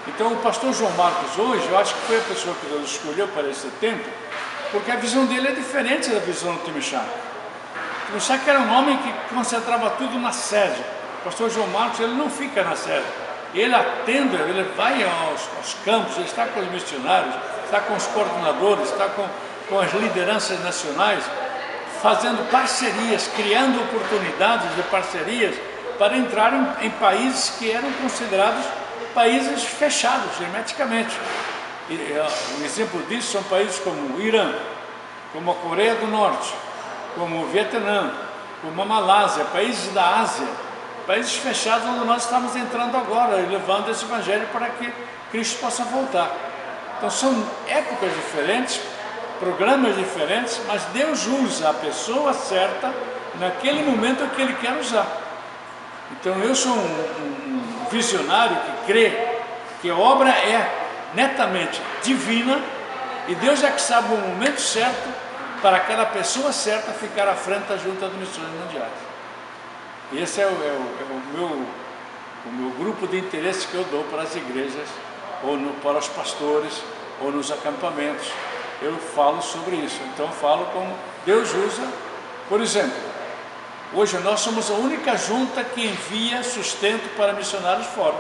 Então o pastor João Marcos hoje, eu acho que foi a pessoa que Deus escolheu para esse tempo, porque a visão dele é diferente da visão do Tim Shack. O Tim Shack era um homem que concentrava tudo na sede. O pastor João Marcos, ele não fica na sede. Ele atende, ele vai aos campos, ele está com os missionários, está com os coordenadores, está com as lideranças nacionais, fazendo parcerias, criando oportunidades de parcerias para entrar em países que eram considerados países fechados hermeticamente. Um exemplo disso são países como o Irã, como a Coreia do Norte, como o Vietnã, como a Malásia, países da Ásia, países fechados onde nós estamos entrando agora e levando esse evangelho para que Cristo possa voltar. Então são épocas diferentes, programas diferentes, mas Deus usa a pessoa certa naquele momento que Ele quer usar. Então eu sou um visionário que crê que a obra é netamente divina e Deus é que sabe o momento certo para aquela pessoa certa ficar à frente da Junta de Missões Mundiais. Esse é o meu grupo de interesse que eu dou para as igrejas, ou para os pastores, ou nos acampamentos. Eu falo sobre isso. Então eu falo como Deus usa. Por exemplo, hoje nós somos a única junta que envia sustento para missionários fora.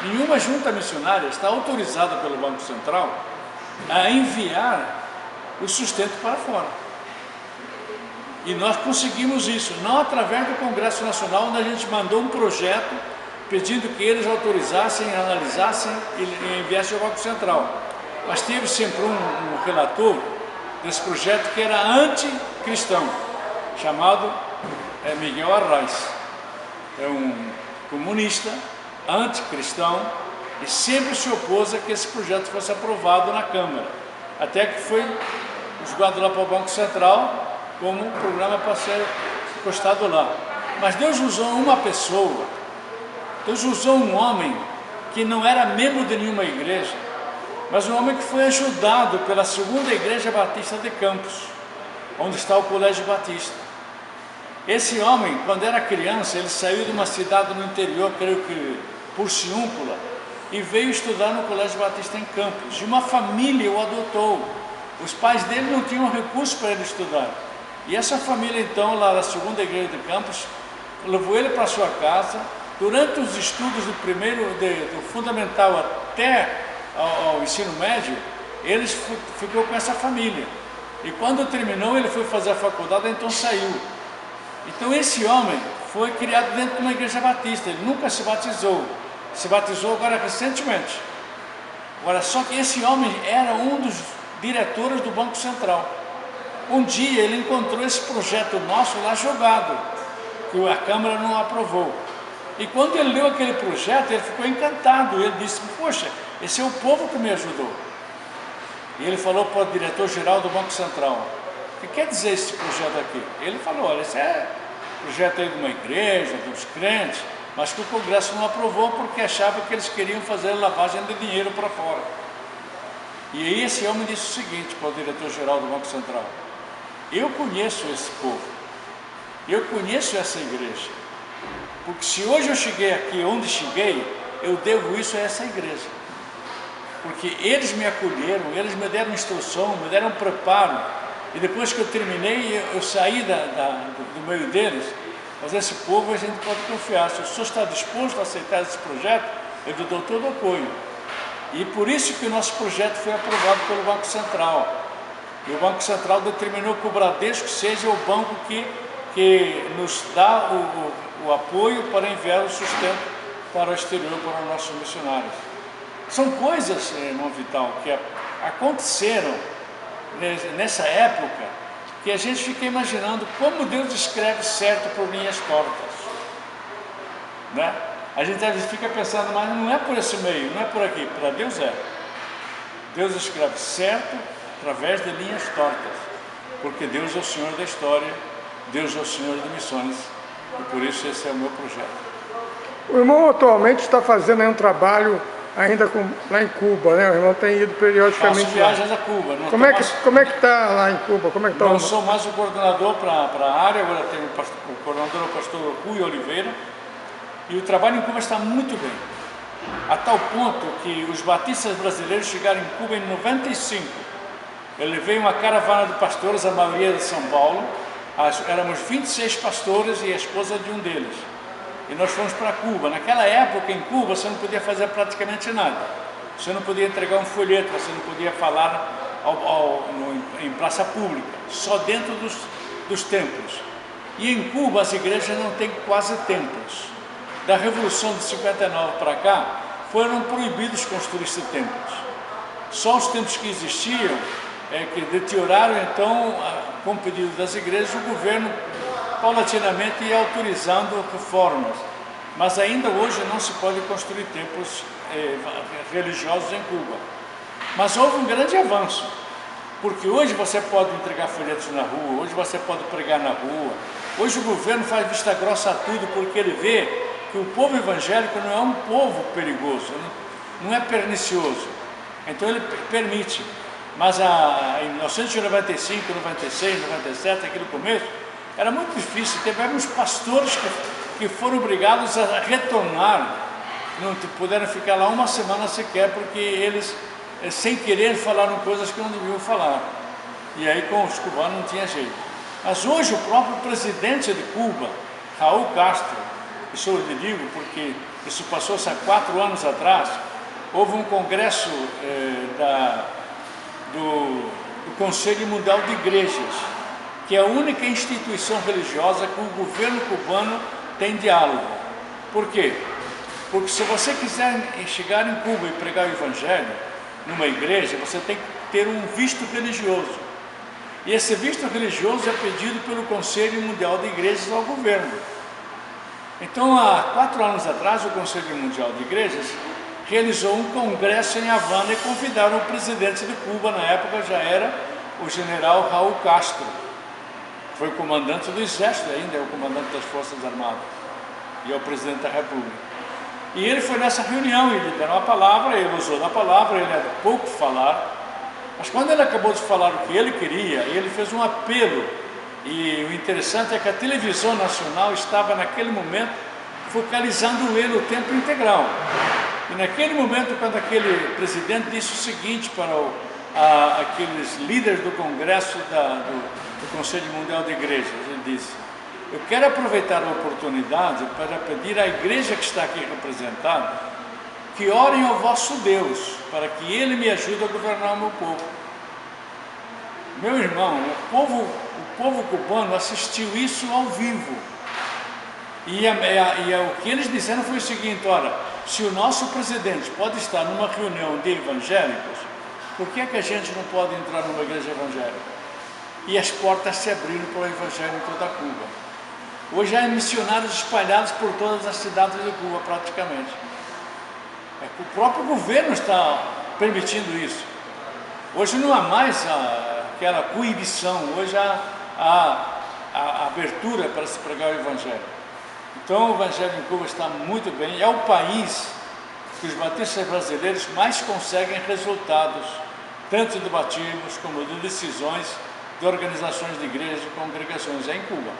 Nenhuma junta missionária está autorizada pelo Banco Central a enviar o sustento para fora. E nós conseguimos isso, não através do Congresso Nacional, onde a gente mandou um projeto pedindo que eles autorizassem, analisassem e enviassem ao Banco Central. Mas teve sempre um relator desse projeto que era anticristão, chamado Miguel Arraes. É um comunista, anticristão, e sempre se opôs a que esse projeto fosse aprovado na Câmara. Até que foi jogado lá para o Banco Central como um programa para ser encostado lá. Mas Deus usou uma pessoa, Deus usou um homem que não era membro de nenhuma igreja, mas um homem que foi ajudado pela segunda Igreja Batista de Campos, onde está o Colégio Batista. Esse homem, quando era criança, ele saiu de uma cidade no interior, creio que Porciúncula, e veio estudar no Colégio Batista em Campos. De uma família o adotou. Os pais dele não tinham recursos para ele estudar. E essa família, então, lá da segunda Igreja de Campos, levou ele para sua casa. Durante os estudos do fundamental até ao ensino médio, ele ficou com essa família. E quando terminou, ele foi fazer a faculdade, então saiu. Então esse homem foi criado dentro de uma igreja batista, ele nunca se batizou agora recentemente. Agora, só que esse homem era um dos diretores do Banco Central. Um dia ele encontrou esse projeto nosso lá jogado, que a Câmara não aprovou. E quando ele leu aquele projeto, ele ficou encantado. Ele disse: poxa, esse é o povo que me ajudou. E ele falou para o diretor-geral do Banco Central: o que quer dizer esse projeto aqui? Ele falou: olha, esse é projeto aí de uma igreja, dos crentes, mas que o Congresso não aprovou porque achava que eles queriam fazer lavagem de dinheiro para fora. E aí esse homem disse o seguinte para o diretor-geral do Banco Central: eu conheço esse povo, eu conheço essa igreja, porque se hoje eu cheguei aqui onde cheguei, eu devo isso a essa igreja. Porque eles me acolheram, eles me deram instrução, me deram preparo. E depois que eu terminei, eu saí do meio deles. Mas esse povo a gente pode confiar. Se o senhor está disposto a aceitar esse projeto, eu lhe dou todo o apoio. E por isso que o nosso projeto foi aprovado pelo Banco Central. E o Banco Central determinou que o Bradesco seja o banco que nos dá o apoio para enviar o sustento para o exterior, para os nossos missionários. São coisas, irmão Vital, que aconteceram nessa época, que a gente fica imaginando como Deus escreve certo por linhas tortas, né? A gente às vezes fica pensando, mas não é por esse meio, não é por aqui. Para Deus é. Deus escreve certo através de linhas tortas, porque Deus é o Senhor da história, Deus é o Senhor de missões, e por isso esse é o meu projeto. O irmão atualmente está fazendo aí um trabalho ainda lá em Cuba, né? O irmão tem ido periodicamente. Faço viagens a Cuba. Não como é que está lá em Cuba? Como é que tá? Não sou mais o coordenador para a área, agora tenho o coordenador é o pastor Rui Oliveira, e o trabalho em Cuba está muito bem. a tal ponto que os batistas brasileiros chegaram em Cuba em 95. Eu levei uma caravana de pastores, a maioria de São Paulo, éramos 26 pastores e a esposa de um deles. E nós fomos para Cuba. Naquela época, em Cuba, você não podia fazer praticamente nada. Você não podia entregar um folheto, você não podia falar em praça pública, só dentro dos templos. E em Cuba, as igrejas não têm quase templos. Da Revolução de 59 para cá, foram proibidos construir-se templos. Só os templos que existiam, que deterioraram, então, com o pedido das igrejas, o governo paulatinamente ia autorizando reformas, mas ainda hoje não se pode construir templos religiosos em Cuba. Mas houve um grande avanço, porque hoje você pode entregar folhetos na rua, hoje você pode pregar na rua, hoje o governo faz vista grossa a tudo, porque ele vê que o povo evangélico não é um povo perigoso, não é pernicioso, então ele permite. Mas em 1995, 96, 97, aquele começo, era muito difícil. Tivemos pastores que foram obrigados a retornar, não puderam ficar lá uma semana sequer, porque eles, sem querer, falaram coisas que não deviam falar. E aí com os cubanos não tinha jeito. Mas hoje o próprio presidente de Cuba, Raul Castro, isso eu lhe digo porque isso passou-se há 4 anos atrás, houve um congresso do Conselho Mundial de Igrejas, que é a única instituição religiosa que o governo cubano tem diálogo. Por quê? Porque se você quiser chegar em Cuba e pregar o Evangelho numa igreja, você tem que ter um visto religioso. E esse visto religioso é pedido pelo Conselho Mundial de Igrejas ao governo. Então, há 4 anos atrás, o Conselho Mundial de Igrejas realizou um congresso em Havana e convidaram o presidente de Cuba, na época já era o general Raul Castro. Foi o comandante do exército ainda, é o comandante das Forças Armadas, e é o presidente da República. E ele foi nessa reunião, ele deu uma palavra, ele usou da palavra, ele era pouco falar, mas quando ele acabou de falar o que ele queria, ele fez um apelo, e o interessante é que a televisão nacional estava naquele momento focalizando ele o tempo integral. E naquele momento, quando aquele presidente disse o seguinte para aqueles líderes do Congresso do Conselho Mundial de Igrejas, ele disse: eu quero aproveitar a oportunidade para pedir à igreja que está aqui representada que orem ao vosso Deus, para que Ele me ajude a governar o meu povo. Meu irmão, o povo cubano assistiu isso ao vivo. E o que eles disseram foi o seguinte: olha, se o nosso presidente pode estar numa reunião de evangélicos, por que é que a gente não pode entrar numa igreja evangélica? E as portas se abriram para o evangelho em toda Cuba. Hoje há missionários espalhados por todas as cidades de Cuba, praticamente. O próprio governo está permitindo isso. Hoje não há mais aquela coibição, hoje há a abertura para se pregar o evangelho. Então o evangelho em Cuba está muito bem, é o país que os batistas brasileiros mais conseguem resultados, tanto de batismos como de decisões de organizações de igrejas e congregações, é em Cuba.